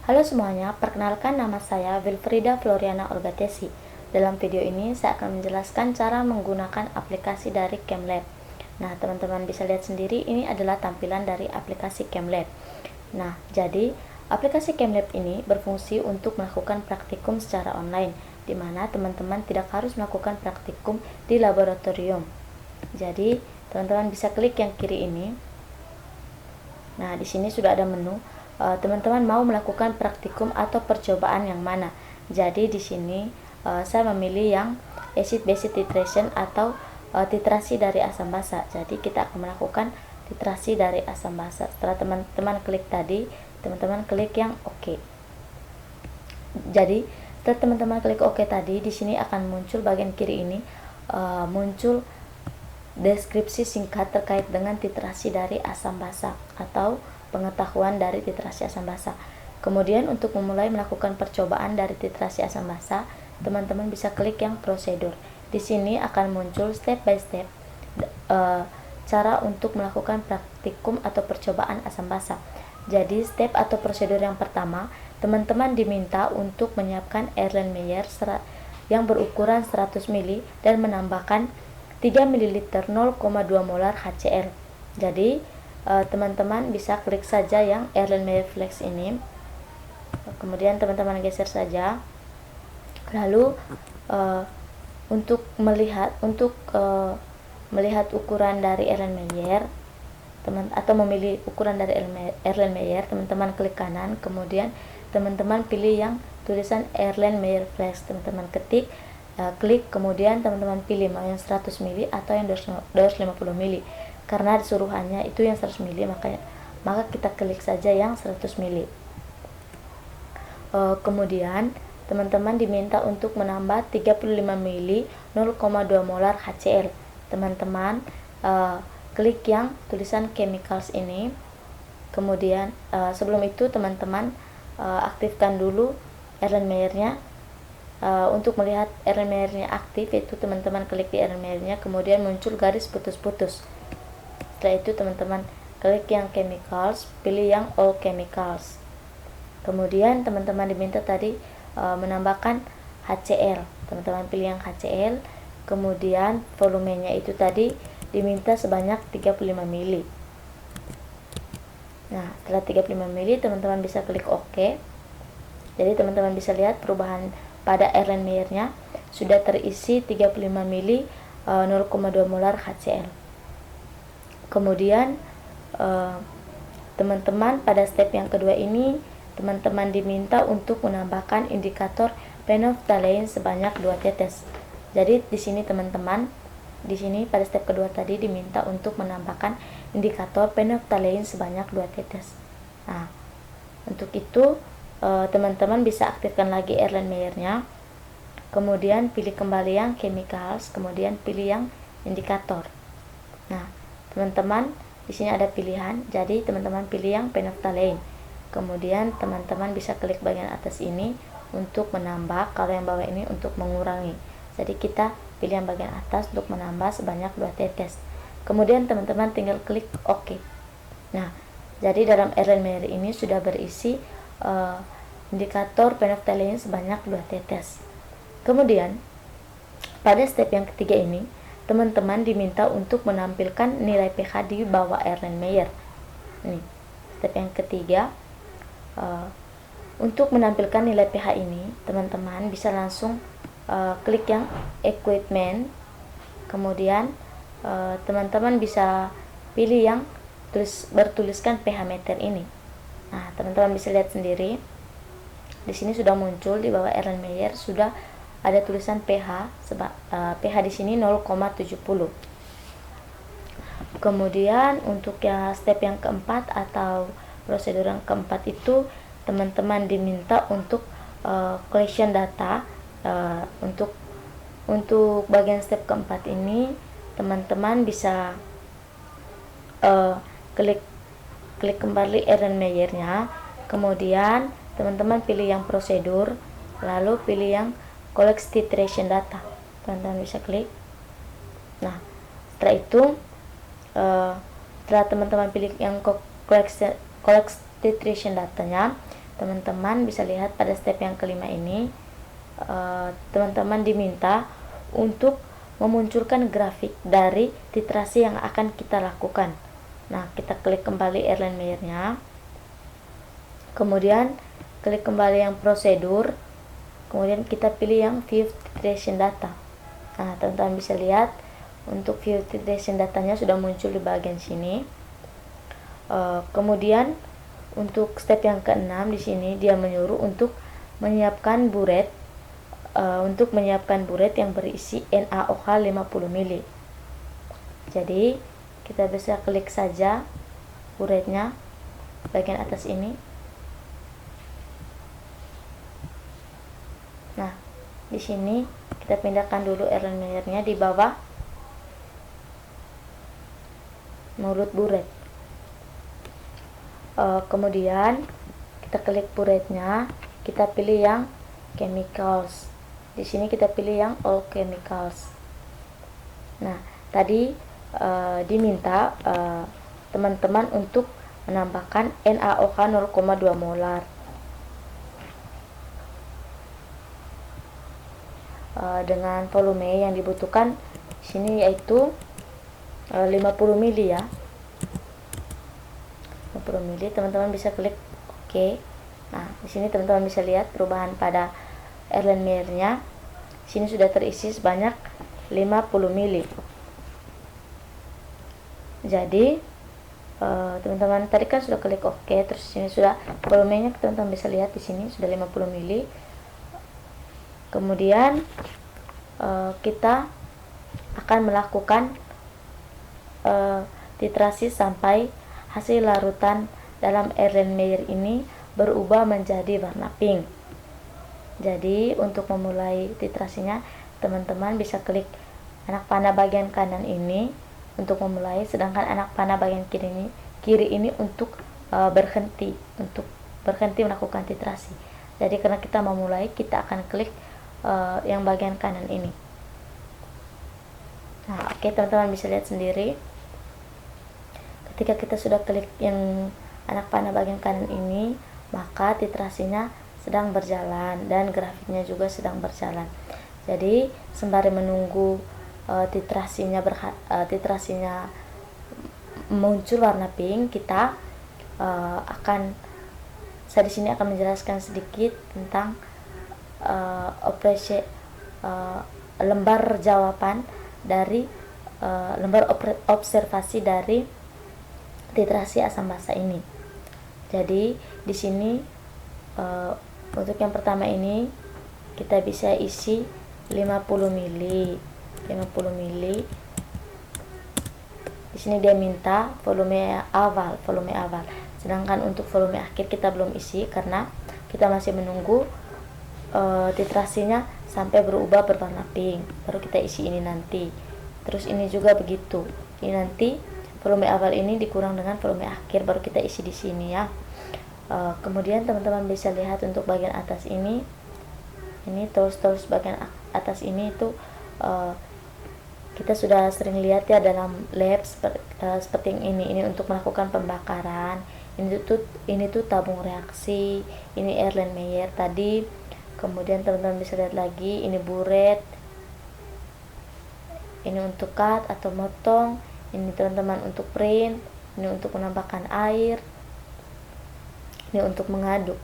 Halo semuanya, perkenalkan nama saya Wilfrida Floriana Olgatesi. Dalam video ini saya akan menjelaskan cara menggunakan aplikasi dari CamLab. Nah, teman-teman bisa lihat sendiri ini adalah tampilan dari aplikasi CamLab. Nah, jadi aplikasi CamLab ini berfungsi untuk melakukan praktikum secara online, di mana teman-teman tidak harus melakukan praktikum di laboratorium. Jadi, teman-teman bisa klik yang kiri ini. Nah, di sini sudah ada menu. Teman-teman mau melakukan praktikum atau percobaan yang mana? Jadi di sini saya memilih yang acid base titration atau titrasi dari asam basa. Jadi kita akan melakukan titrasi dari asam basa. Setelah teman-teman klik tadi, teman-teman klik yang OK. Jadi setelah teman-teman klik OK tadi, di sini akan muncul bagian kiri ini muncul deskripsi singkat terkait dengan titrasi dari asam basa atau pengetahuan dari titrasi asam basa. Kemudian untuk memulai melakukan percobaan dari titrasi asam basa, teman-teman bisa klik yang prosedur. Di sini akan muncul step by step cara untuk melakukan praktikum atau percobaan asam basa. Jadi step atau prosedur yang pertama, teman-teman diminta untuk menyiapkan Erlenmeyer yang berukuran 100 ml dan menambahkan 3 ml 0,2 molar HCl. Jadi teman-teman bisa klik saja yang Erlenmeyer Flex ini, kemudian teman-teman geser saja. Lalu untuk melihat ukuran dari Erlenmeyer atau memilih ukuran dari Erlenmeyer, teman-teman klik kanan, kemudian teman-teman pilih yang tulisan Erlenmeyer Flex, teman-teman ketik, klik, kemudian teman-teman pilih mau yang 100 ml atau yang 250 ml. Karena disuruhannya itu yang 100 ml, maka kita klik saja yang 100 ml. Kemudian teman-teman diminta untuk menambah 35 ml 0,2 molar HCl. Teman-teman klik yang tulisan chemicals ini. Kemudian sebelum itu teman-teman aktifkan dulu Erlenmeyer-nya. Untuk melihat Erlenmeyer-nya aktif, itu teman-teman klik di Erlenmeyer-nya, kemudian muncul garis putus-putus. Setelah itu teman-teman klik yang chemicals, pilih yang all chemicals. Kemudian teman-teman diminta tadi menambahkan HCl. Teman-teman pilih yang HCl, kemudian volumenya itu tadi diminta sebanyak 35 ml. Nah, setelah 35 ml teman-teman bisa klik OK. Jadi teman-teman bisa lihat perubahan pada Erlenmeyer-nya sudah terisi 35 ml 0,2 molar HCl. Kemudian teman-teman pada step yang kedua ini, teman-teman diminta untuk menambahkan indikator phenolphthalein sebanyak 2 tetes. Jadi di sini teman-teman, di sini pada step kedua tadi diminta untuk menambahkan indikator phenolphthalein sebanyak 2 tetes. Nah, untuk itu teman-teman bisa aktifkan lagi Erlenmeyer-nya, kemudian pilih kembali yang chemicals, kemudian pilih yang indikator. Nah, teman-teman di sini ada pilihan, jadi teman-teman pilih yang phenolphthalein. Kemudian teman-teman bisa klik bagian atas ini untuk menambah, kalau yang bawah ini untuk mengurangi. Jadi kita pilih yang bagian atas untuk menambah sebanyak 2 tetes. Kemudian teman-teman tinggal klik OK. Nah, jadi dalam Erlenmeyer ini sudah berisi indikator phenolphthalein sebanyak 2 tetes. Kemudian pada step yang ketiga ini, teman-teman diminta untuk menampilkan nilai pH di bawah Erlenmeyer. Nih, step yang ketiga, untuk menampilkan nilai pH ini, teman-teman bisa langsung klik yang equipment. Kemudian teman-teman bisa pilih yang bertuliskan pH meter ini. Nah, teman-teman bisa lihat sendiri. Di sini sudah muncul di bawah Erlenmeyer sudah ada tulisan pH. pH di sini 0,70. Kemudian untuk ya step yang keempat atau prosedur yang keempat itu, teman-teman diminta untuk collection data. Untuk bagian step keempat ini, teman-teman bisa klik kembali Erlenmeyer-nya, kemudian teman-teman pilih yang prosedur, lalu pilih yang collect titration data. Teman-teman bisa klik. Nah, setelah itu setelah teman-teman pilih yang collect titration datanya, teman-teman bisa lihat pada step yang kelima ini, teman-teman diminta untuk memunculkan grafik dari titrasi yang akan kita lakukan. Nah, kita klik kembali Erlen Meyer-nya, kemudian klik kembali yang prosedur, kemudian kita pilih yang view titration data. Nah, teman-teman bisa lihat untuk view titration datanya sudah muncul di bagian sini. Kemudian untuk step yang keenam di sini dia menyuruh untuk menyiapkan buret, yang berisi NaOH 50 ml. Jadi kita bisa klik saja buretnya bagian atas ini. Nah, di sini kita pindahkan dulu Erlen Meyer-nya di bawah mulut buret. Kemudian kita klik buretnya, kita pilih yang chemicals. Di sini kita pilih yang all chemicals. Nah, tadi diminta teman-teman untuk menambahkan NaOH 0,2 molar. Dengan volume yang dibutuhkan di sini yaitu 50 ml ya. 50 ml, teman-teman bisa klik OK. Nah, di sini teman-teman bisa lihat perubahan pada Erlen Meyer-nya. Di sini sudah terisi sebanyak 50 ml. Jadi teman-teman tadi kan sudah klik OK, terus sini sudah volumenya, teman-teman bisa lihat di sini sudah 50 ml. Kemudian kita akan melakukan titrasi sampai hasil larutan dalam Erlen Meyer ini berubah menjadi warna pink. Jadi untuk memulai titrasinya, teman-teman bisa klik anak panah bagian kanan ini untuk memulai, sedangkan anak panah bagian kiri ini untuk berhenti melakukan titrasi. Jadi karena kita memulai, kita akan klik yang bagian kanan ini. Nah, oke, teman-teman bisa lihat sendiri. Ketika kita sudah klik yang anak panah bagian kanan ini, maka titrasinya sedang berjalan dan grafiknya juga sedang berjalan. Jadi sembari menunggu titrasinya muncul warna pink, kita saya di sini akan menjelaskan sedikit tentang operasi lembar jawaban dari lembar observasi dari titrasi asam basa ini. Jadi di sini untuk yang pertama ini kita bisa isi 50 ml. Di sini dia minta volume awal. Sedangkan untuk volume akhir kita belum isi karena kita masih menunggu titrasinya sampai berubah berwarna pink. Baru kita isi ini nanti. Terus ini juga begitu. Ini nanti volume awal ini dikurang dengan volume akhir, baru kita isi di sini ya. Kemudian teman-teman bisa lihat untuk bagian atas ini tools bagian atas ini itu kita sudah sering lihat ya dalam lab seperti yang ini untuk melakukan pembakaran. Ini tuh tabung reaksi, ini Erlen Meyer tadi. Kemudian teman-teman bisa lihat lagi ini buret, ini untuk cut atau motong, ini teman-teman untuk print, ini untuk menambahkan air, ini untuk mengaduk.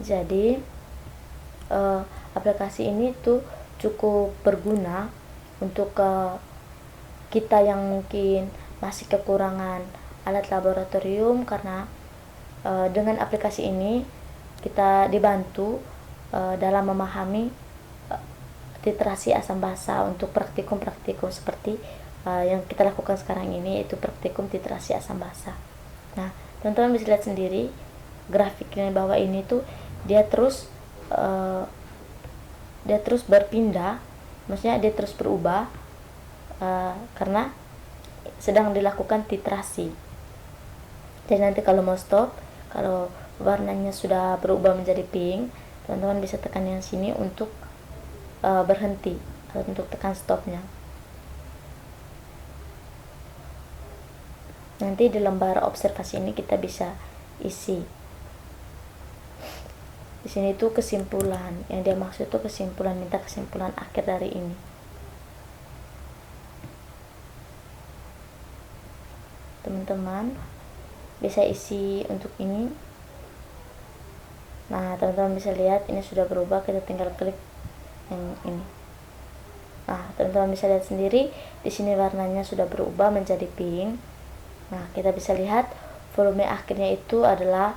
Jadi aplikasi ini tuh cukup berguna untuk kita yang mungkin masih kekurangan alat laboratorium, karena dengan aplikasi ini kita dibantu dalam memahami titrasi asam basa untuk praktikum-praktikum seperti yang kita lakukan sekarang ini, yaitu praktikum titrasi asam basa. Nah, teman-teman bisa lihat sendiri grafiknya bawah ini tuh dia terus berpindah, maksudnya dia terus berubah karena sedang dilakukan titrasi. Jadi nanti kalau mau stop, kalau warnanya sudah berubah menjadi pink, teman-teman bisa tekan yang sini untuk berhenti atau untuk tekan stopnya. Nanti di lembar observasi ini kita bisa isi. Di sini itu kesimpulan, yang dia maksud itu kesimpulan, minta kesimpulan akhir dari ini. Teman-teman bisa isi untuk ini. Nah, teman-teman bisa lihat ini sudah berubah, kita tinggal klik yang ini. Nah, teman-teman bisa lihat sendiri di sini warnanya sudah berubah menjadi pink. Nah, kita bisa lihat volume akhirnya itu adalah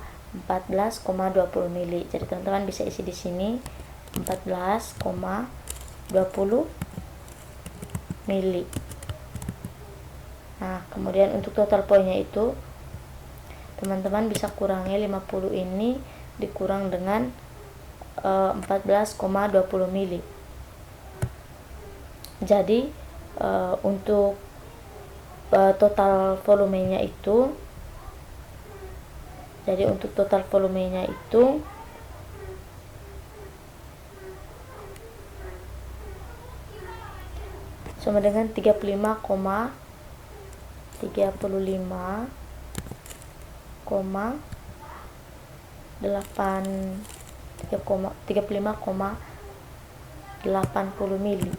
14,20 mili. Jadi teman-teman bisa isi di sini 14,20 mili. Nah, kemudian untuk total poinnya itu teman-teman bisa kurangi 50 ini dikurang dengan 14,20 mili. Jadi untuk total volumenya itu sama dengan 35,8 mili.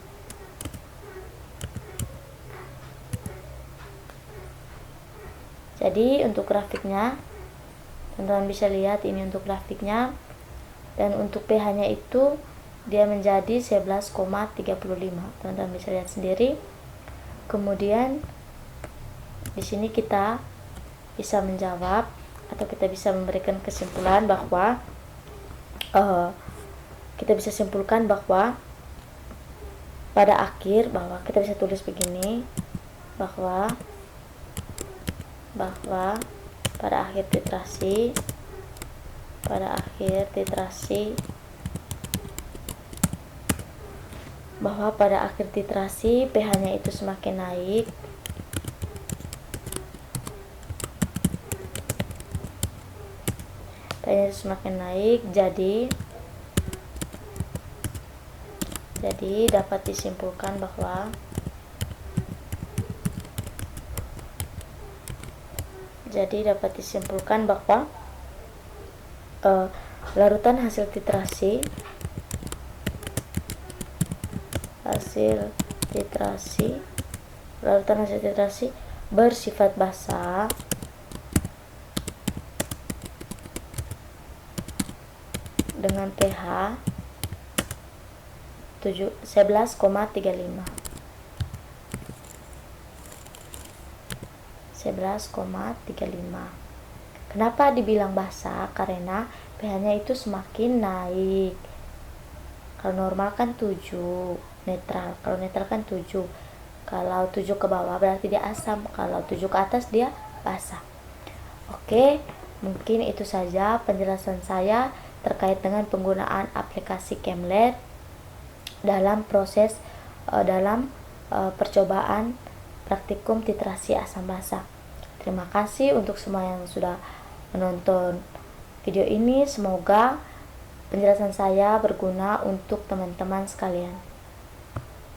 Jadi untuk grafiknya teman-teman bisa lihat ini untuk grafiknya, dan untuk pH nya itu dia menjadi 11,35. Teman-teman bisa lihat sendiri. Kemudian di sini kita bisa menjawab atau kita bisa memberikan kesimpulan bahwa kita bisa simpulkan bahwa pada akhir, bahwa kita bisa tulis begini, bahwa pada akhir titrasi pH-nya itu semakin naik, jadi dapat disimpulkan bahwa larutan hasil titrasi bersifat basah dengan pH 11,35. Kenapa dibilang basah? Karena pH-nya itu semakin naik. Kalau normal kan 7, netral. Kalau netral kan 7. Kalau 7 ke bawah berarti dia asam. Kalau 7 ke atas dia basah. Oke, mungkin itu saja penjelasan saya terkait dengan penggunaan aplikasi ChemLab dalam proses percobaan praktikum titrasi asam basa. Terima kasih untuk semua yang sudah menonton video ini. Semoga penjelasan saya berguna untuk teman-teman sekalian.